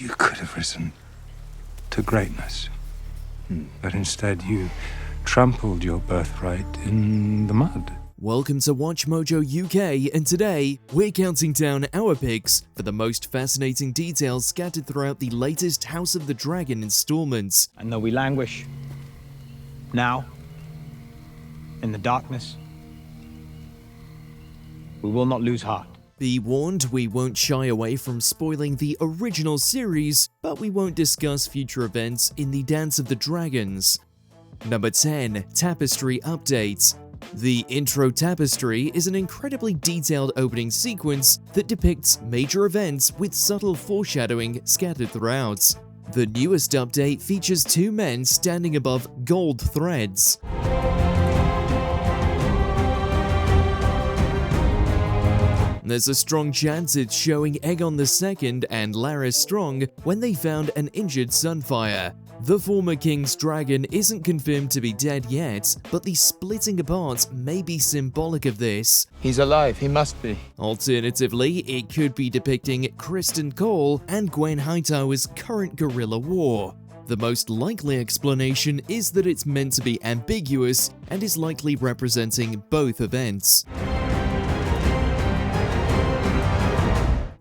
You could have risen to greatness. But instead you trampled your birthright in the mud. Welcome to WatchMojo UK, and today we're counting down our picks for the most fascinating details scattered throughout the latest House of the Dragon installments. And though we languish now in the darkness, we will not lose heart. Be warned, we won't shy away from spoiling the original series, but we won't discuss future events in the Dance of the Dragons. Number 10. Tapestry Updates. The intro tapestry is an incredibly detailed opening sequence that depicts major events with subtle foreshadowing scattered throughout. The newest update features two men standing above gold threads. There's a strong chance it's showing Aegon II and Larys Strong when they found an injured Sunfire. The former King's Dragon isn't confirmed to be dead yet, but the splitting apart may be symbolic of this. He's alive, he must be. Alternatively, it could be depicting Criston Cole and Gwen Hightower's current guerrilla war. The most likely explanation is that it's meant to be ambiguous and is likely representing both events.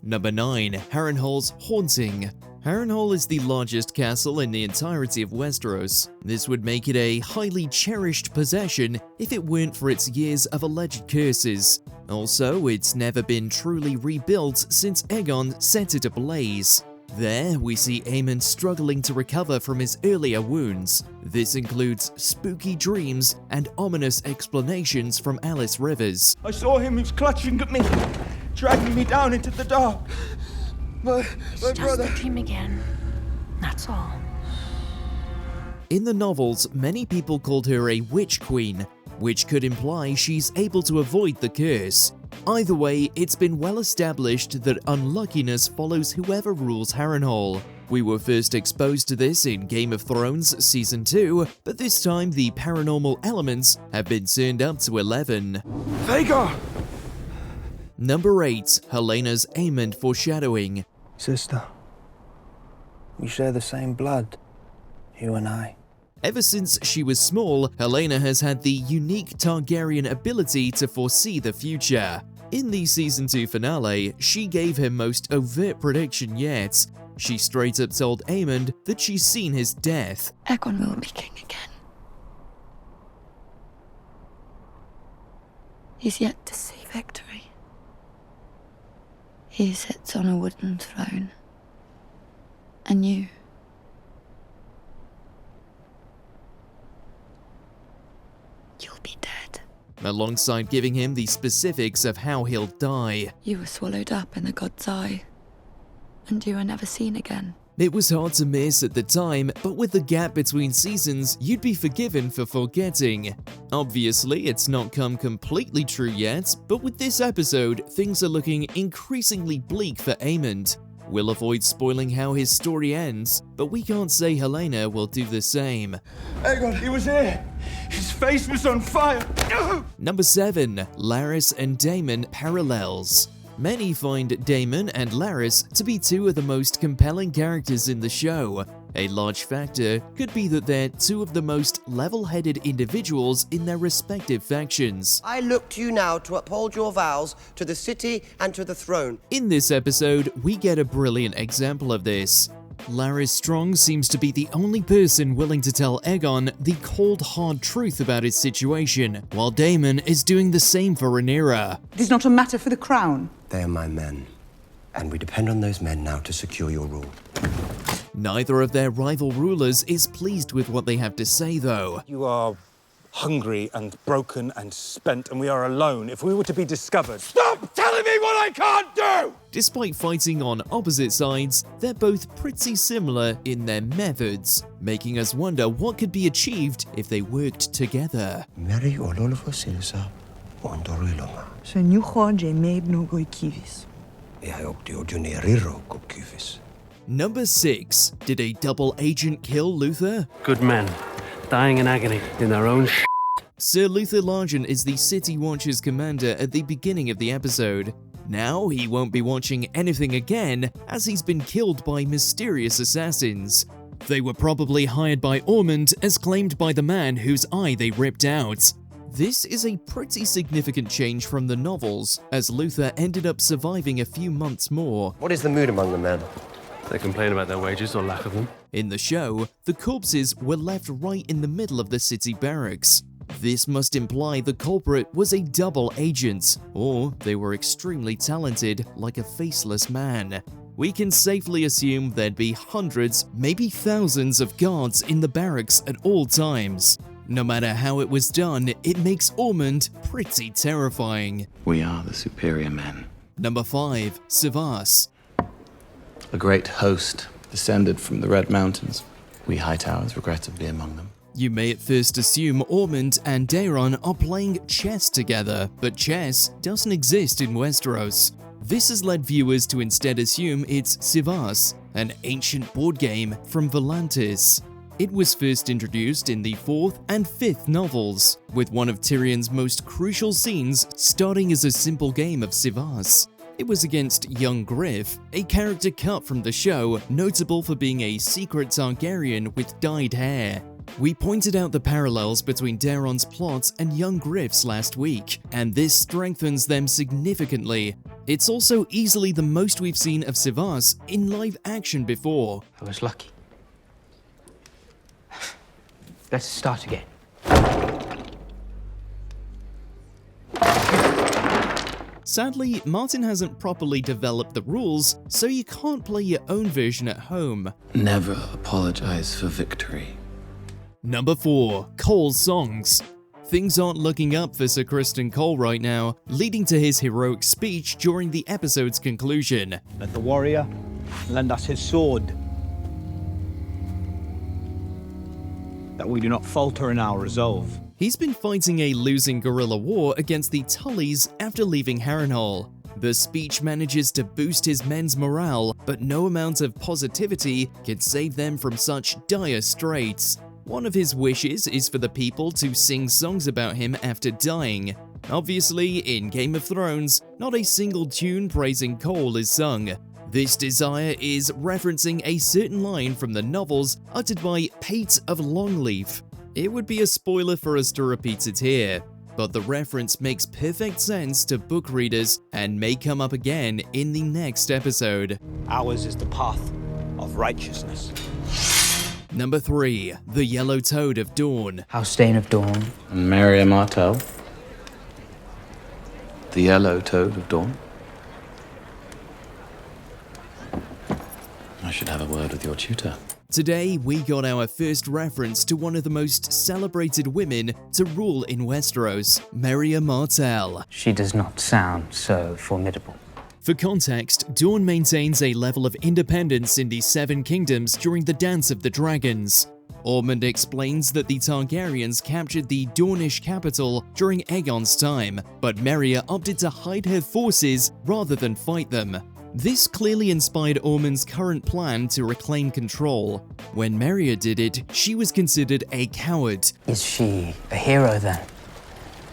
Number 9. Harrenhal's Haunting. Harrenhal is the largest castle in the entirety of Westeros. This would make it a highly cherished possession if it weren't for its years of alleged curses. Also, it's never been truly rebuilt since Aegon set it ablaze. There, we see Aemon struggling to recover from his earlier wounds. This includes spooky dreams and ominous explanations from Alice Rivers. I saw him, he was clutching at me, dragging me down into the dark. My brother. Just a dream again. That's all. In the novels, many people called her a witch queen, which could imply she's able to avoid the curse. Either way, it's been well established that unluckiness follows whoever rules Harrenhal. We were first exposed to this in Game of Thrones Season 2, but this time the paranormal elements have been turned up to 11. Vhagar! Number 8. Helena's Aemon Foreshadowing. Sister, we share the same blood, you and I. Ever since she was small, Halaena has had the unique Targaryen ability to foresee the future. In the Season 2 finale, she gave her most overt prediction yet. She straight up told Aemon that she's seen his death. Aegon will be king again. He's yet to see victory. He sits on a wooden throne. And you'll be dead. Alongside giving him the specifics of how he'll die. You were swallowed up in the god's eye, and you were never seen again. It was hard to miss at the time, but with the gap between seasons, you'd be forgiven for forgetting. Obviously, it's not come completely true yet, but with this episode, things are looking increasingly bleak for Aemon. We'll avoid spoiling how his story ends, but we can't say Halaena will do the same. Aegon, he was here. His face was on fire. Number 7. Larys and Daemon Parallels. Many find Daemon and Larys to be two of the most compelling characters in the show. A large factor could be that they're two of the most level-headed individuals in their respective factions. I look to you now to uphold your vows to the city and to the throne. In this episode, we get a brilliant example of this. Larys Strong seems to be the only person willing to tell Aegon the cold, hard truth about his situation, while Daemon is doing the same for Rhaenyra. It is not a matter for the crown. They are my men, and we depend on those men now to secure your rule. Neither of their rival rulers is pleased with what they have to say, though. You are hungry and broken and spent, and we are alone. If we were to be discovered... Stop telling me what I can't do! Despite fighting on opposite sides, they're both pretty similar in their methods, making us wonder what could be achieved if they worked together. Mary ololofo silsa ondoriloma. Senyucho jemeb no goikivis. Number 6. Did a double agent kill Luther? Good men, dying in agony in their own Sir Luther Largent is the City Watch's commander at the beginning of the episode. Now he won't be watching anything again as he's been killed by mysterious assassins. They were probably hired by Ormond as claimed by the man whose eye they ripped out. This is a pretty significant change from the novels, as Luther ended up surviving a few months more. What is the mood among the men? They complain about their wages or lack of them. In the show, the corpses were left right in the middle of the city barracks. This must imply the culprit was a double agent, or they were extremely talented, like a faceless man. We can safely assume there'd be hundreds, maybe thousands of guards in the barracks at all times. No matter how it was done, it makes Ormond pretty terrifying. We are the superior men. Number 5. Sivas. A great host descended from the Red Mountains. We Hightowers regret to be among them. You may at first assume Ormond and Daemon are playing chess together, but chess doesn't exist in Westeros. This has led viewers to instead assume it's Sivas, an ancient board game from Volantis. It was first introduced in the 4th and 5th novels, with one of Tyrion's most crucial scenes starting as a simple game of Sivas. It was against young Griff, a character cut from the show, notable for being a secret Targaryen with dyed hair. We pointed out the parallels between Daeron's plot and young Griff's last week, and this strengthens them significantly. It's also easily the most we've seen of Sivas in live action before. I was lucky. Let's start again. Sadly, Martin hasn't properly developed the rules, so you can't play your own version at home. Never apologize for victory. Number 4. Cole's songs. Things aren't looking up for Sir Criston Cole right now, leading to his heroic speech during the episode's conclusion. Let the warrior lend us his sword, that we do not falter in our resolve. He's been fighting a losing guerrilla war against the Tullys after leaving Harrenhal. The speech manages to boost his men's morale, but no amount of positivity can save them from such dire straits. One of his wishes is for the people to sing songs about him after dying. Obviously, in Game of Thrones, not a single tune praising Cole is sung. This desire is referencing a certain line from the novels uttered by Pate of Longleaf. It would be a spoiler for us to repeat it here, but the reference makes perfect sense to book readers and may come up again in the next episode. Ours is the path of righteousness. Number 3. The Yellow Toad of Dawn. House Dane of Dawn. And Maria Martell. The Yellow Toad of Dawn. I should have a word with your tutor. Today, we got our first reference to one of the most celebrated women to rule in Westeros, Maria Martell. She does not sound so formidable. For context, Dawn maintains a level of independence in the Seven Kingdoms during the Dance of the Dragons. Ormond explains that the Targaryens captured the Dornish capital during Aegon's time, but Maria opted to hide her forces rather than fight them. This clearly inspired Ormond's current plan to reclaim control. When Maria did it, she was considered a coward. Is she a hero then?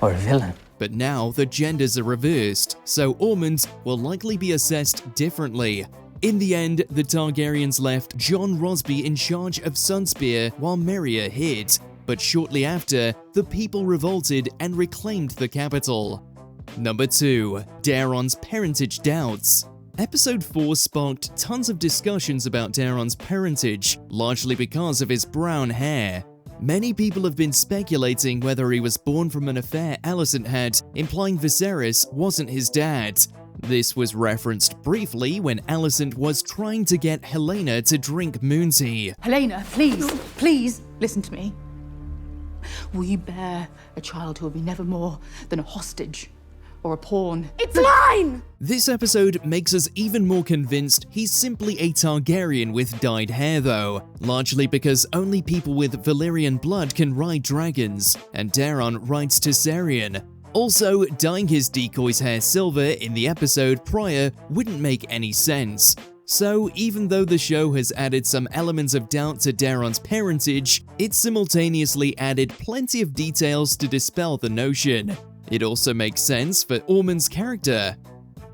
Or a villain? But now the genders are reversed, so Ormond will likely be assessed differently. In the end, the Targaryens left Jon Rosby in charge of Sunspear while Maria hid. But shortly after, the people revolted and reclaimed the capital. Number 2. Daeron's parentage doubts. Episode 4 sparked tons of discussions about Daeron's parentage, largely because of his brown hair. Many people have been speculating whether he was born from an affair Alicent had, implying Viserys wasn't his dad. This was referenced briefly when Alicent was trying to get Halaena to drink moon tea. Halaena, please, please, listen to me. We bear a child who will be never more than a hostage or a pawn. It's mine! This episode makes us even more convinced he's simply a Targaryen with dyed hair though, largely because only people with Valyrian blood can ride dragons, and Daeron rides Targaryen. Also, dyeing his decoy's hair silver in the episode prior wouldn't make any sense. So, even though the show has added some elements of doubt to Daeron's parentage, it simultaneously added plenty of details to dispel the notion. It also makes sense for Ormond's character.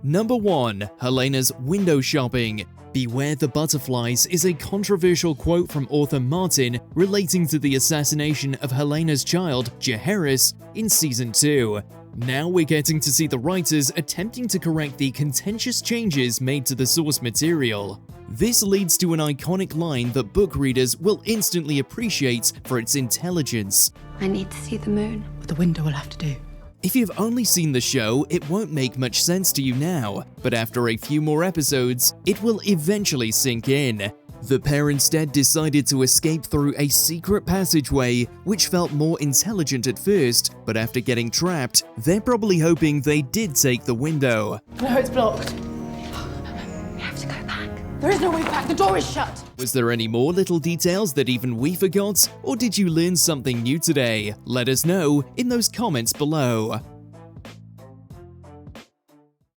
Number 1. Halena's window shopping. "Beware the butterflies" is a controversial quote from author Martin relating to the assassination of Halena's child, Jaehaerys, in Season 2. Now we're getting to see the writers attempting to correct the contentious changes made to the source material. This leads to an iconic line that book readers will instantly appreciate for its intelligence. I need to see the moon. The window will have to do. If you've only seen the show, it won't make much sense to you now, but after a few more episodes, it will eventually sink in. The pair instead decided to escape through a secret passageway, which felt more intelligent at first, but after getting trapped, they're probably hoping they did take the window. No, it's blocked. We have to go back. There is no way back. The door is shut. Was there any more little details that even we forgot? Or did you learn something new today? Let us know in those comments below.